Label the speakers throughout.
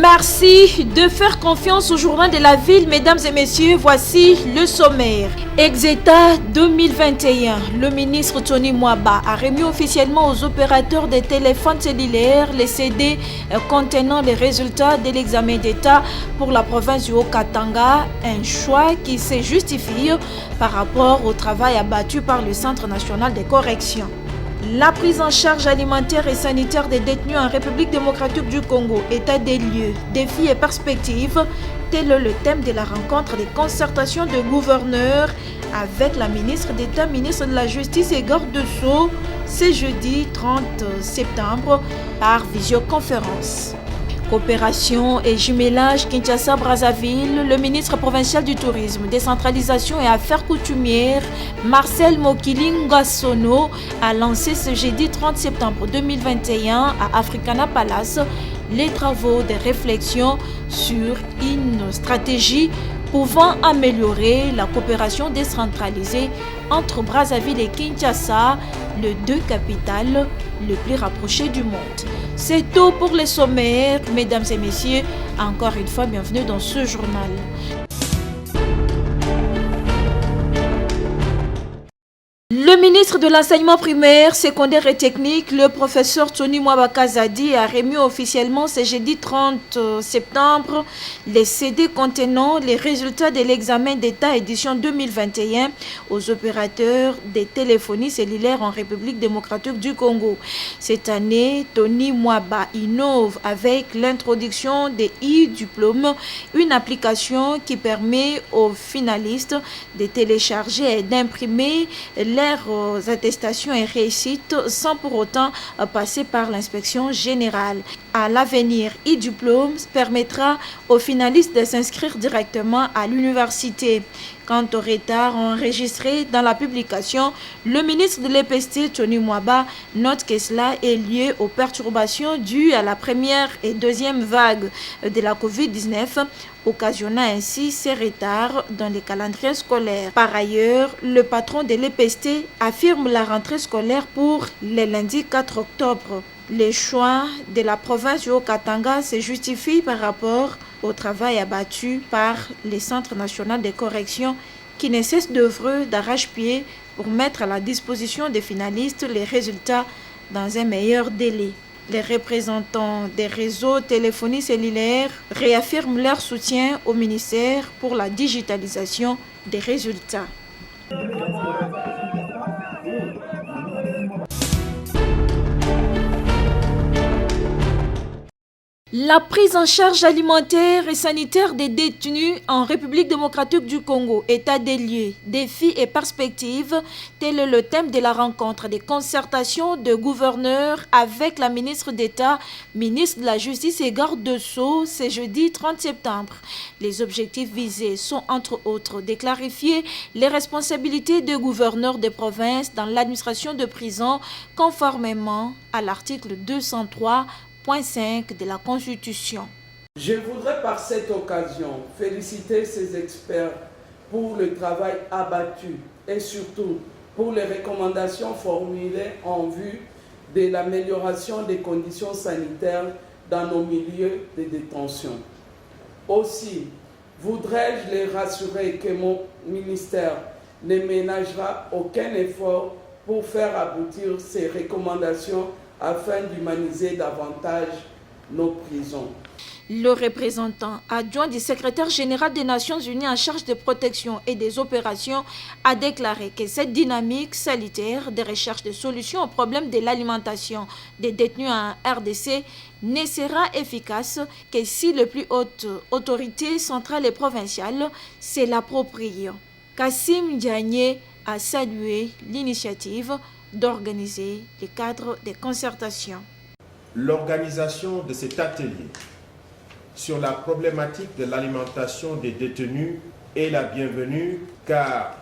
Speaker 1: Merci de faire confiance au journal de la ville, mesdames et messieurs. Voici le sommaire. Exeta 2021. Le ministre Tony Mwaba a remis officiellement aux opérateurs des téléphones cellulaires les CD contenant les résultats de l'examen d'État pour la province du Haut-Katanga. Un choix qui se justifie par rapport au travail abattu par le Centre national de correction. La prise en charge alimentaire et sanitaire des détenus en République démocratique du Congo, état des lieux, défis et perspectives, tel est le thème de la rencontre des concertations de gouverneurs avec la ministre d'État, ministre de la Justice et garde de Sceaux, ce jeudi 30 septembre par visioconférence. Coopération et jumelage Kinshasa-Brazzaville, le ministre provincial du Tourisme, Décentralisation et Affaires coutumières, Marcel Mokilinga-Sono, a lancé ce jeudi 30 septembre 2021 à Africana Palace les travaux de réflexion sur une stratégie pouvant améliorer la coopération décentralisée entre Brazzaville et Kinshasa, les deux capitales les plus rapprochées du monde. C'est tout pour les sommaires, mesdames et messieurs. Encore une fois, bienvenue dans ce journal. Le ministre de l'enseignement primaire, secondaire et technique, le professeur Tony Mwaba Kazadi, a remis officiellement ce jeudi 30 septembre les CD contenant les résultats de l'examen d'État édition 2021 aux opérateurs des téléphonies cellulaires en République démocratique du Congo. Cette année, Tony Mwaba innove avec l'introduction des e-diplômes, une application qui permet aux finalistes de télécharger et d'imprimer leurs attestations et réussites sans pour autant passer par l'inspection générale. À l'avenir, e-diplôme permettra aux finalistes de s'inscrire directement à l'université. Quant au retard enregistré dans la publication, le ministre de l'EPST, Tony Mwaba, note que cela est lié aux perturbations dues à la première et deuxième vague de la COVID-19, occasionnant ainsi ces retards dans les calendriers scolaires. Par ailleurs, le patron de l'EPST affirme la rentrée scolaire pour le lundi 4 octobre. Les choix de la province du Haut-Katanga se justifient par rapport au travail abattu par le Centre national de correction qui ne cesse d'œuvrer d'arrache-pied pour mettre à la disposition des finalistes les résultats dans un meilleur délai. Les représentants des réseaux téléphonie cellulaires réaffirment leur soutien au ministère pour la digitalisation des résultats. La prise en charge alimentaire et sanitaire des détenus en République démocratique du Congo, état des lieux, défis et perspectives, tel est le thème de la rencontre des concertations de gouverneurs avec la ministre d'État, ministre de la Justice et garde de Sceaux, ce jeudi 30 septembre. Les objectifs visés sont entre autres de clarifier les responsabilités des gouverneurs des provinces dans l'administration de prison conformément à l'article 203 5 de la Constitution.
Speaker 2: Je voudrais par cette occasion féliciter ces experts pour le travail abattu et surtout pour les recommandations formulées en vue de l'amélioration des conditions sanitaires dans nos milieux de détention. Aussi, voudrais-je les rassurer que mon ministère ne ménagera aucun effort pour faire aboutir ces recommandations afin d'humaniser davantage nos prisons.
Speaker 1: Le représentant adjoint du secrétaire général des Nations Unies en charge de protection et des opérations a déclaré que cette dynamique sanitaire de recherche de solutions au problème de l'alimentation des détenus en RDC ne sera efficace que si les plus hautes autorités centrales et provinciales se l'approprient. Kassim Diagné a salué l'initiative d'organiser les cadres de concertation.
Speaker 3: L'organisation de cet atelier sur la problématique de l'alimentation des détenus est la bienvenue car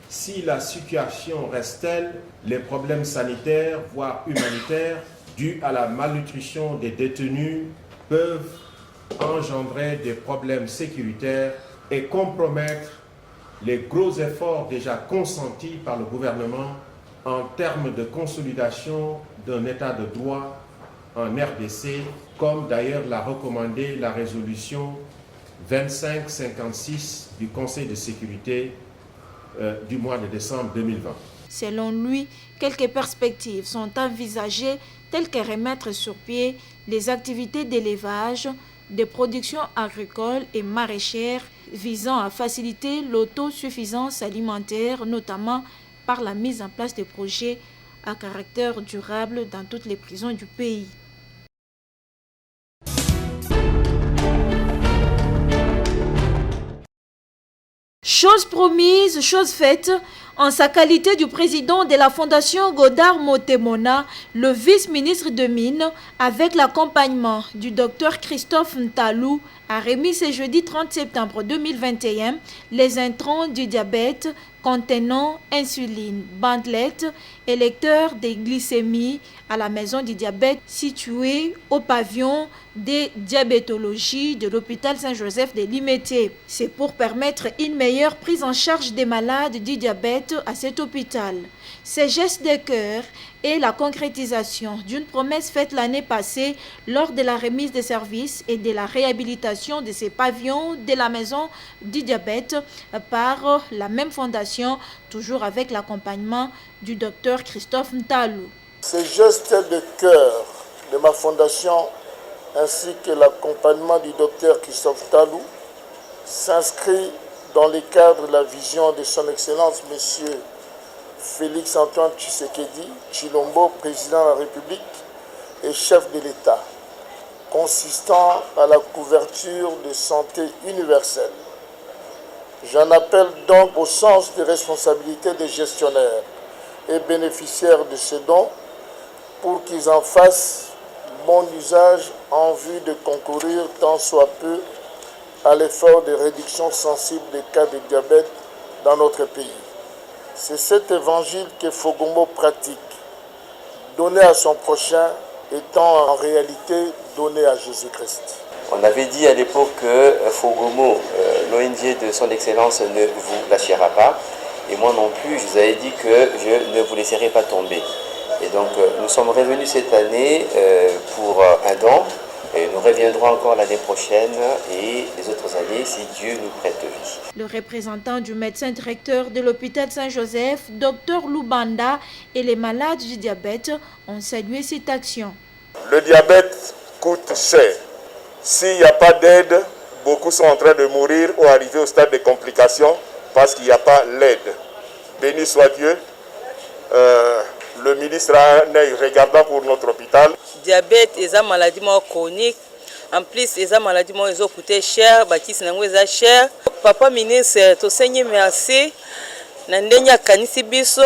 Speaker 3: si la situation reste telle, les problèmes sanitaires, voire humanitaires, dus à la malnutrition des détenus peuvent engendrer des problèmes sécuritaires et compromettre les gros efforts déjà consentis par le gouvernement en termes de consolidation d'un état de droit en RDC, comme d'ailleurs l'a recommandé la résolution 2556 du Conseil de sécurité du mois de décembre 2020.
Speaker 1: Selon lui, quelques perspectives sont envisagées telles que remettre sur pied les activités d'élevage, de production agricole et maraîchère visant à faciliter l'autosuffisance alimentaire, notamment par la mise en place de projets à caractère durable dans toutes les prisons du pays. Chose promise, chose faite. En sa qualité du président de la Fondation Godard Motemona, le vice-ministre de Mines, avec l'accompagnement du docteur Christophe Ntalou, a remis ce jeudi 30 septembre 2021 les intrants du diabète contenant insuline, bandelettes et lecteurs de glycémie à la maison du diabète située au pavillon des diabétologies de l'hôpital Saint-Joseph de Limete. C'est pour permettre une meilleure prise en charge des malades du diabète à cet hôpital. Ces gestes de cœur est la concrétisation d'une promesse faite l'année passée lors de la remise des services et de la réhabilitation de ces pavillons de la maison du diabète par la même fondation, toujours avec l'accompagnement du docteur Christophe Ntalou.
Speaker 4: Ces gestes de cœur de ma fondation ainsi que l'accompagnement du docteur Christophe Ntalou s'inscrit dans le cadre de la vision de son Excellence M. Félix-Antoine Tshisekedi Tshilombo, président de la République et chef de l'État, consistant à la couverture de santé universelle. J'en appelle donc au sens des responsabilités des gestionnaires et bénéficiaires de ces dons pour qu'ils en fassent bon usage en vue de concourir tant soit peu à l'effort de réduction sensible des cas de diabète dans notre pays. C'est cet évangile que Fogombo pratique, donner à son prochain étant en réalité donné à Jésus-Christ.
Speaker 5: On avait dit à l'époque que Fogomo, l'ONG de son Excellence, ne vous lâchera pas. Et moi non plus, je vous avais dit que je ne vous laisserai pas tomber. Et donc nous sommes revenus cette année pour un don. Et nous reviendrons encore l'année prochaine et les autres années si Dieu nous prête vie.
Speaker 1: Le représentant du médecin directeur de l'hôpital Saint-Joseph, Dr Lubanda, et les malades du diabète ont salué cette action.
Speaker 6: Le diabète coûte cher. S'il n'y a pas d'aide, beaucoup sont en train de mourir ou arriver au stade de complications parce qu'il n'y a pas l'aide. Béni soit Dieu. Le ministre a un œil regardant pour notre hôpital.
Speaker 7: Diabète est une maladie chronique. En plus, c'est une maladie qui coûte cher. Cher. Papa ministre, tu sais, merci. Nandenya kanisi biso.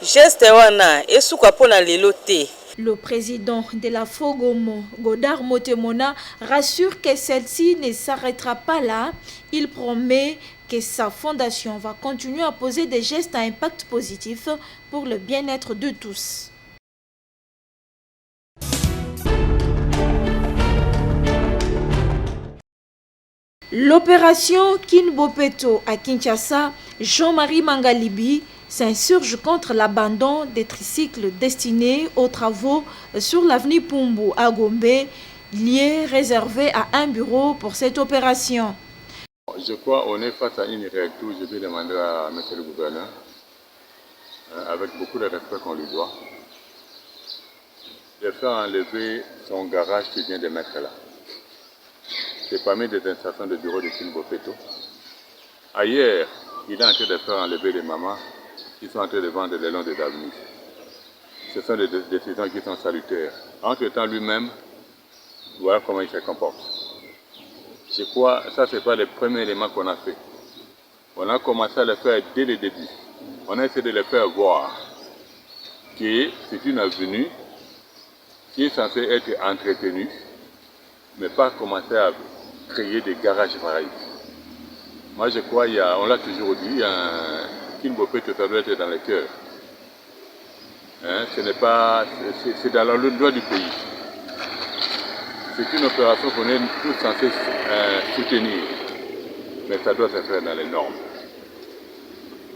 Speaker 7: Geste wana esuka pona lelote.
Speaker 1: Le président de la Fogomo, Godard Motemona, rassure que celle-ci ne s'arrêtera pas là. Il promet que sa fondation va continuer à poser des gestes à impact positif pour le bien-être de tous. L'opération Kinbopeto à Kinshasa, Jean-Marie Mangalibi s'insurge contre l'abandon des tricycles destinés aux travaux sur l'avenue Pumbu à Gombe, lieu réservé à un bureau pour cette opération.
Speaker 8: Je crois qu'on est face à une réalité où je vais demander à M. le gouverneur, avec beaucoup de respect qu'on lui doit, de faire enlever son garage qui vient de mettre là. C'est parmi des installations de bureau de Kinbopeto. Ailleurs, il est en train de faire enlever les mamans qui sont en train de vendre le long des avenues. Ce sont des décisions qui sont salutaires. Entre-temps, lui-même, voilà comment il se comporte. Je crois que ça, ce n'est pas le premier élément qu'on a fait. On a commencé à le faire dès le début. On a essayé de le faire voir que c'est une avenue qui est censée être entretenue, mais pas commencer à créer des garages pareils. Moi, je crois, on l'a toujours dit, Kinbopeto, ça doit être dans le cœur. Ce n'est pas, c'est dans le droit du pays. C'est une opération qu'on est tous censés soutenir, mais ça doit se faire dans les normes.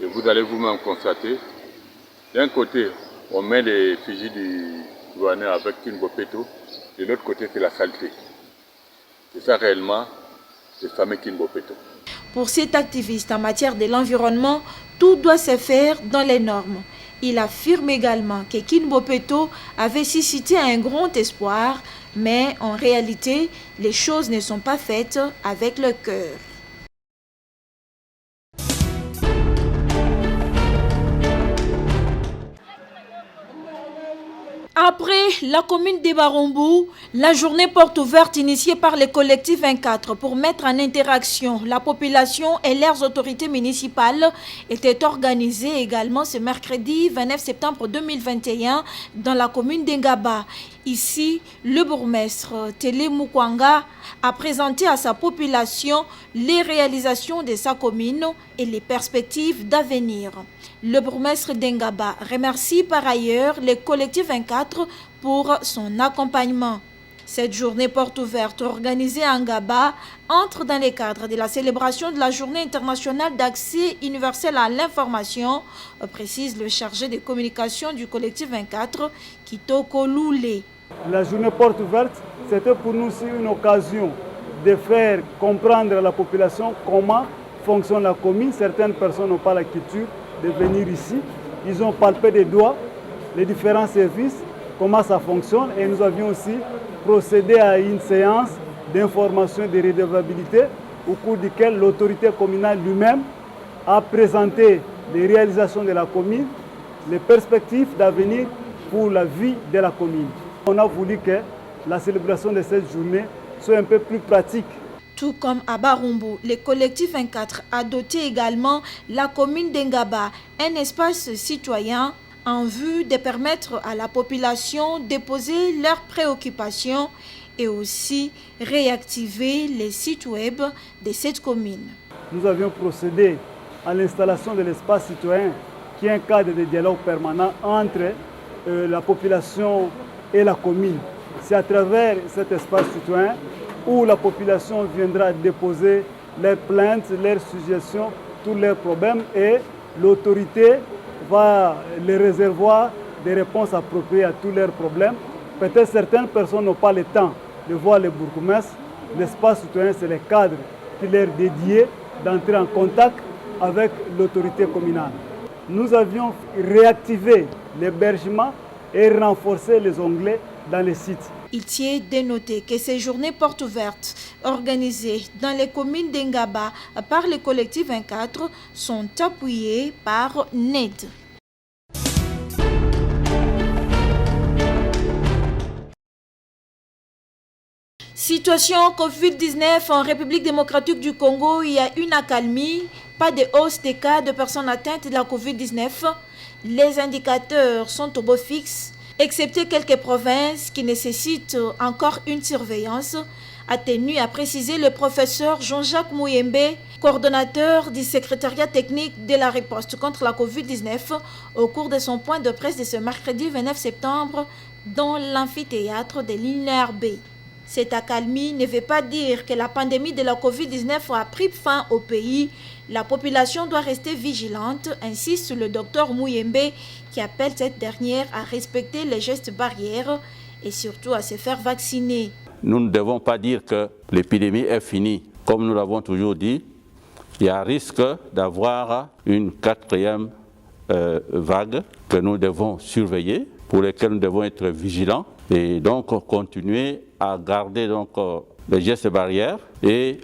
Speaker 8: Et vous allez vous-même constater, d'un côté, on met les fusils du gouverneur avec Kinbopeto, De l'autre côté, c'est la saleté. C'est ça réellement, le fameux Kinbopeto.
Speaker 1: Pour cet activiste en matière de l'environnement, tout doit se faire dans les normes. Il affirme également que Kinbopeto avait suscité un grand espoir, mais en réalité, les choses ne sont pas faites avec le cœur. Après la commune de Barumbu, la journée porte ouverte initiée par le collectif 24 pour mettre en interaction la population et leurs autorités municipales était organisée également ce mercredi 29 septembre 2021 dans la commune d'Engaba. Ici, le bourgmestre Télé Mukwanga a présenté à sa population les réalisations de sa commune et les perspectives d'avenir. Le bourgmestre d'Engaba remercie par ailleurs le collectif 24 pour son accompagnement. Cette journée porte ouverte organisée à Ngaba entre dans le cadre de la célébration de la Journée internationale d'accès universel à l'information, précise le chargé de communication du collectif 24, Kitoko Loulé.
Speaker 9: La journée porte ouverte, c'était pour nous aussi une occasion de faire comprendre à la population comment fonctionne la commune. Certaines personnes n'ont pas la culture de venir ici. Ils ont palpé des doigts les différents services, comment ça fonctionne. Et nous avions aussi procédé à une séance d'information et de redevabilité au cours duquel l'autorité communale lui-même a présenté les réalisations de la commune, les perspectives d'avenir pour la vie de la commune. On a voulu que la célébration de cette journée soit un peu plus pratique.
Speaker 1: Tout comme à Barumbu, le collectif 24 a doté également la commune d'Engaba un espace citoyen en vue de permettre à la population de poser leurs préoccupations et aussi réactiver les sites web de cette commune.
Speaker 9: Nous avions procédé à l'installation de l'espace citoyen qui est un cadre de dialogue permanent entre la population et la commune. C'est à travers cet espace citoyen où la population viendra déposer leurs plaintes, leurs suggestions, tous leurs problèmes et l'autorité va les réservoir des réponses appropriées à tous leurs problèmes. Peut-être certaines personnes n'ont pas le temps de voir les bourgmestres. L'espace citoyen, c'est le cadre qui leur est dédié d'entrer en contact avec l'autorité communale. Nous avions réactivé l'hébergement et renforcé les onglets dans les sites.
Speaker 1: Il tient de noter que ces journées portes ouvertes organisées dans les communes d'Engaba par le collectif 24 sont appuyées par NED. Situation Covid-19 en République démocratique du Congo, il y a une accalmie, pas de hausse des cas de personnes atteintes de la Covid-19. Les indicateurs sont au beau fixe, excepté quelques provinces qui nécessitent encore une surveillance, a tenu à préciser le professeur Jean-Jacques Mouyembe, coordonnateur du secrétariat technique de la riposte contre la Covid-19, au cours de son point de presse de ce mercredi 29 septembre dans l'amphithéâtre de l'INRB. Cette accalmie ne veut pas dire que la pandémie de la Covid-19 a pris fin au pays. La population doit rester vigilante, insiste le docteur Mouyembe, qui appelle cette dernière à respecter les gestes barrières et surtout à se faire vacciner.
Speaker 10: Nous ne devons pas dire que l'épidémie est finie. Comme nous l'avons toujours dit, il y a risque d'avoir une quatrième vague que nous devons surveiller, pour lesquelles nous devons être vigilants et donc continuer à garder les gestes barrières et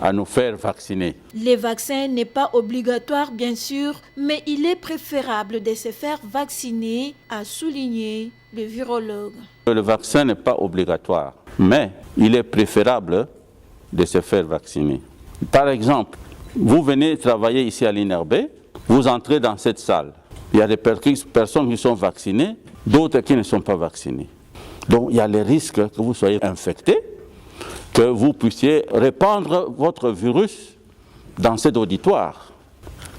Speaker 10: à nous faire vacciner.
Speaker 1: Les vaccins n'est pas obligatoire bien sûr, mais il est préférable de se faire vacciner, a souligné le virologue.
Speaker 10: Le vaccin n'est pas obligatoire, mais il est préférable de se faire vacciner. Par exemple, vous venez travailler ici à l'INRB, vous entrez dans cette salle. Il y a des personnes qui sont vaccinées, d'autres qui ne sont pas vaccinées. Donc il y a les risques que vous soyez infecté, que vous puissiez répandre votre virus dans cet auditoire.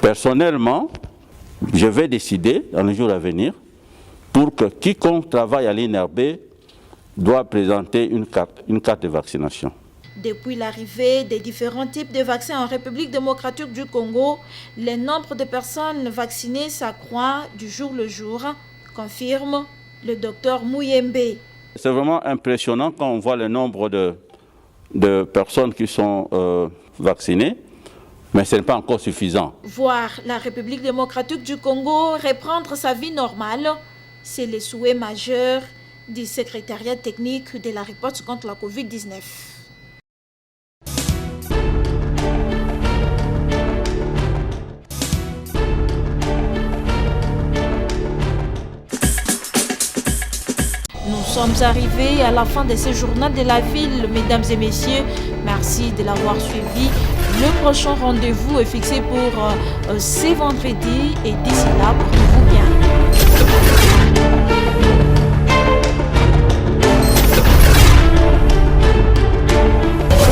Speaker 10: Personnellement, je vais décider dans les jours à venir pour que quiconque travaille à l'INRB doit présenter une carte de vaccination.
Speaker 1: Depuis l'arrivée des différents types de vaccins en République démocratique du Congo, le nombre de personnes vaccinées s'accroît du jour le jour, confirme le docteur Mouyembe.
Speaker 10: C'est vraiment impressionnant quand on voit le nombre de personnes qui sont vaccinées, mais ce n'est pas encore suffisant.
Speaker 1: Voir la République démocratique du Congo reprendre sa vie normale, c'est le souhait majeur du secrétariat technique de la riposte contre la COVID-19. Nous sommes arrivés à la fin de ce journal de la ville, mesdames et messieurs. Merci de l'avoir suivi. Le prochain rendez-vous est fixé pour ce vendredi et d'ici là, portez-vous bien.